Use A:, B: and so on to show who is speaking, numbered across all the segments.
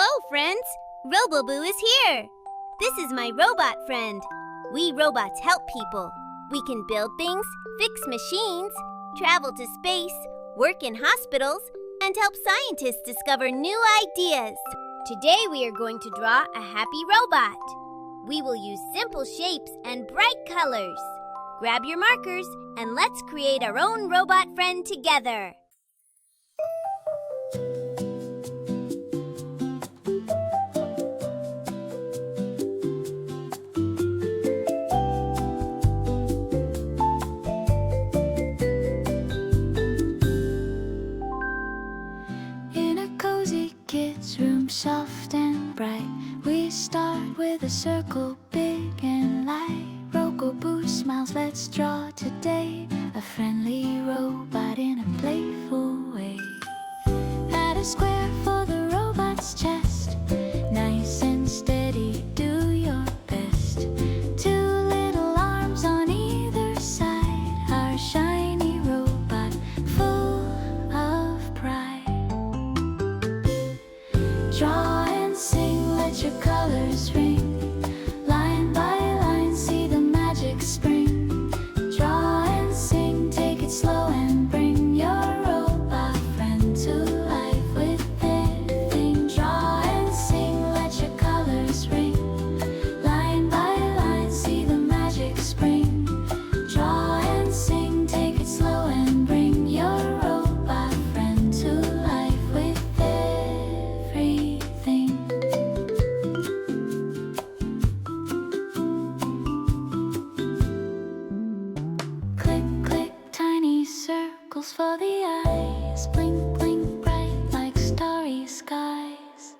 A: Hello, friends! Robo-Boo is here! This is my robot friend. We robots help people. We can build things, fix machines, travel to space, work in hospitals, and help scientists discover new ideas. Today we are going to draw a happy robot. We will use simple shapes and bright colors. Grab your markers and let's create our own robot friend together.
B: Kids' room soft and bright. We start with a circle big and light. Robo-Boo smiles, let's draw today. A friendly robot in a playful way. Add a square for the robot's chest. Nice and steady, do your best. Two little arms on either side. Our shiny robot full of pride. Draw and sing, let your colors ring. Line by line, see the magic spring. Draw and sing, take it slow and bring your robot friend to life with their thing. Draw and sing, let your colors ring. Line by line, see the magic spring. Draw and sing, take it slow and bring your robot friend to life with everything. Click, click, tiny circles for the eyes. Blink, blink, bright like starry skies.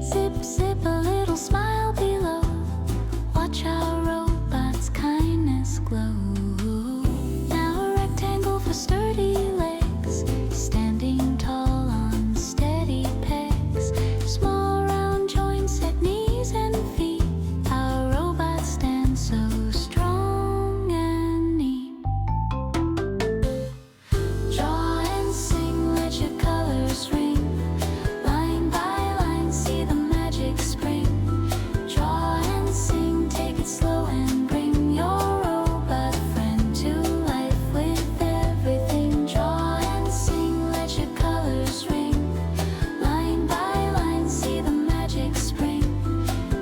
B: Zip, zip, a little smile below. Watch our robot's kindness glow. Now a rectangle for sturdy legs. Standing tall on steady pegs. Small round joints at knees and feet. Our robot stands so strong and neat. Draw and sing, let your colors ring. Line by line, see the magic spring. Draw and sing, take it slow and bring your robot friend to life with everything. Draw and sing, let your colors ring. Line by line, see the magic spring.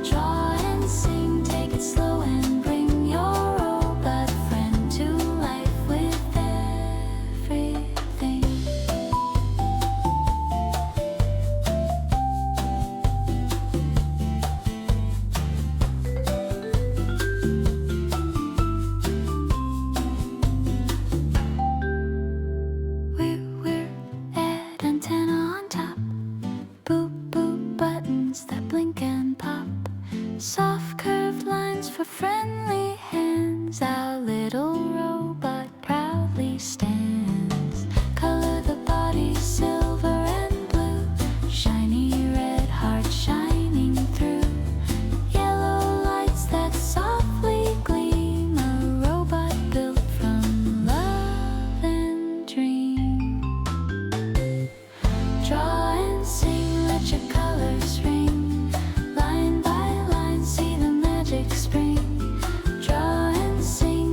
B: Draw and sing, take it slow and bring your robot friend to life with everything. We're at antenna on top. Boop, boop, buttons that blink and pop. Soft curved lines for friendly hands. Our little robot proudly stands. Color the body silver and blue. Shiny red heart shining through. Yellow lights that softly gleam. A robot built from love and dream. Draw and sing, let your colors ring. Line by line, see the magic spring. Draw and sing,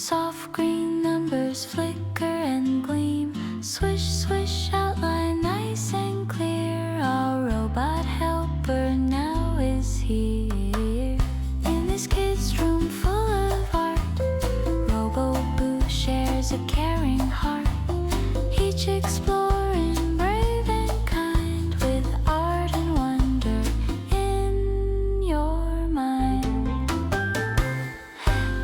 B: Soft green numbers flicker and gleam. Swish, swish, outline nice and clear. Our robot helper now is here. In this kid's room full of art, Robo-Boo shares a caring heart. Each exploring, brave and kind, with art and wonder in your mind.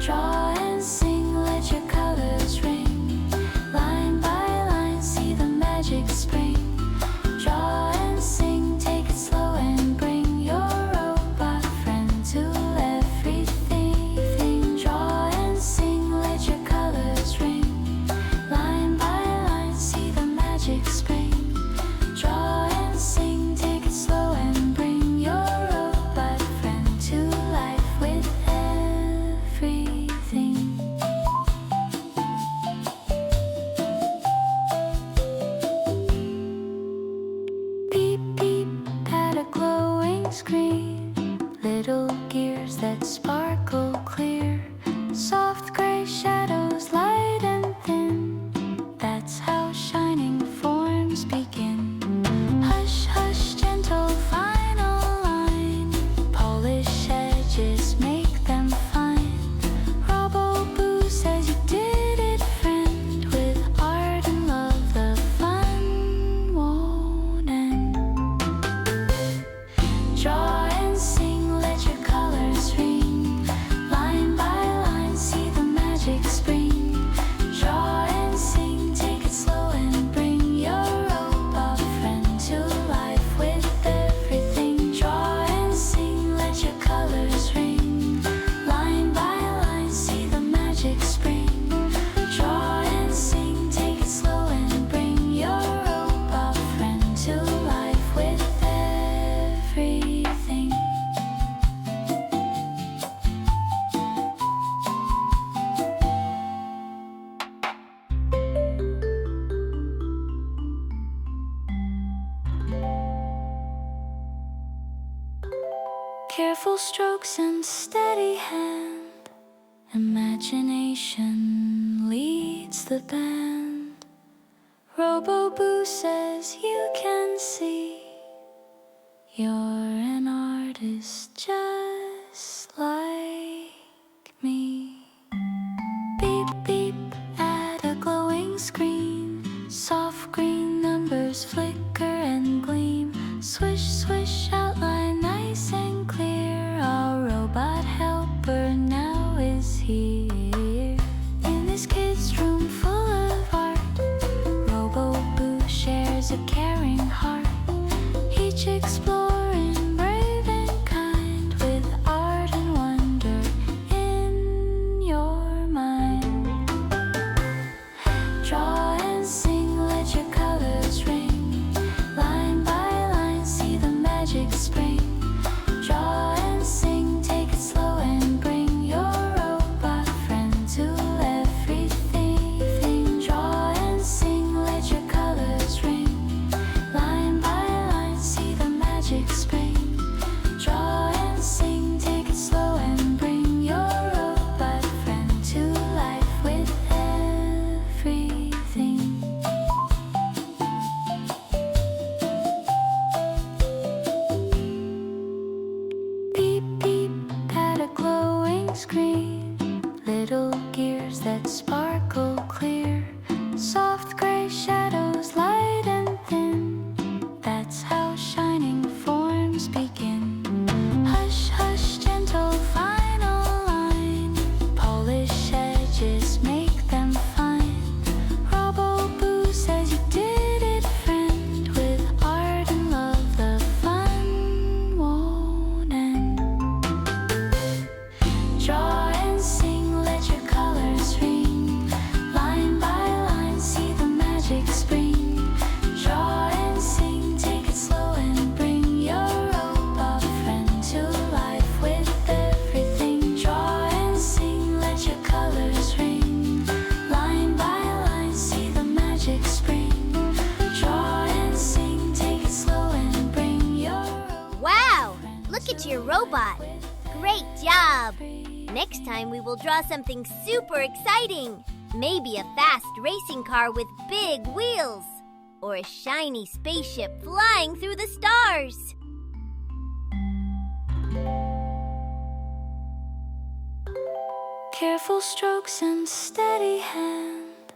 B: Draw and sing, let your colors ring. Line by line, see the magic spring. Draw and sing, take it slow and bring your robot friend to everything. Draw and sing, let your colors ring. Line by line, see the magic spring. Draw and sing, take it slow and bring your robot friend to life with everything. Beep, beep, at a glowing screen. Little gears that sparkle clear. Soft gray shadows, light and thin. That's how shining forms begin. Hush, hush, gentle final line. Polish edges make them fine. Robo-Boo says you did it, friend. With art and love, the fun won't end. Draw and sing, let your colors ring. Line by line, see the magic spring. Draw and sing, take it slow and bring your robot friend to life with everything. Draw and sing, let your colors ring. Line by line, see the magic spring. Draw and sing, take it slow and bring your robot friend to life with everything. Careful strokes and steady hand. Imagination leads the band. Robo-Boo says you can see you're an artist just like me. Beep, beep, at a glowing screen. Soft green numbers flicker and gleam. Swish, swish, outline nice and clear. Our robot helper now is here. In this kid's room full of art, Robo-Boo shares a caring heart. Each exploring, brave and kind, with art and wonder in your mind. Draw and sing, let your colors ring. Line by line, see the magic spring. Draw and sing, take it slow and bring your robot friend to everything. Draw and sing, let your colors ring. Line by line, see the magic spring. Draw and sing, take it slow and bring your robot friend to life with everything. Beep, beep, at a glowing screen. Little gears that sparkle clear. Soft gray shadows, light and thin. That's how shining forms begin. Hush, hush, gentle final line. Polish edges make them fine. Robo-Boo says you did it, friend. With art and love, the fun won't end. Draw and sing, let your colors ring. Line by line, see the magic spring. Draw and sing, take it slow and bring your robot friend to life with everything. Draw and sing, let your colors ring. Line by line, see the magic spring. Draw and sing, take it slow and bring your robot
A: Wow!
B: friend
A: Look at
B: to
A: your
B: life
A: robot.
B: with
A: Great job!
B: everything.
A: Next time we will draw something super exciting. Maybe a fast racing car with big wheels. Or a shiny spaceship flying through the stars.
B: Careful strokes and steady hand.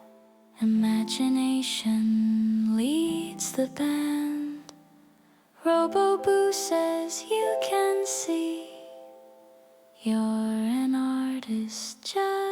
B: Imagination leads the band. Robo-Boo says you can see you're an artist just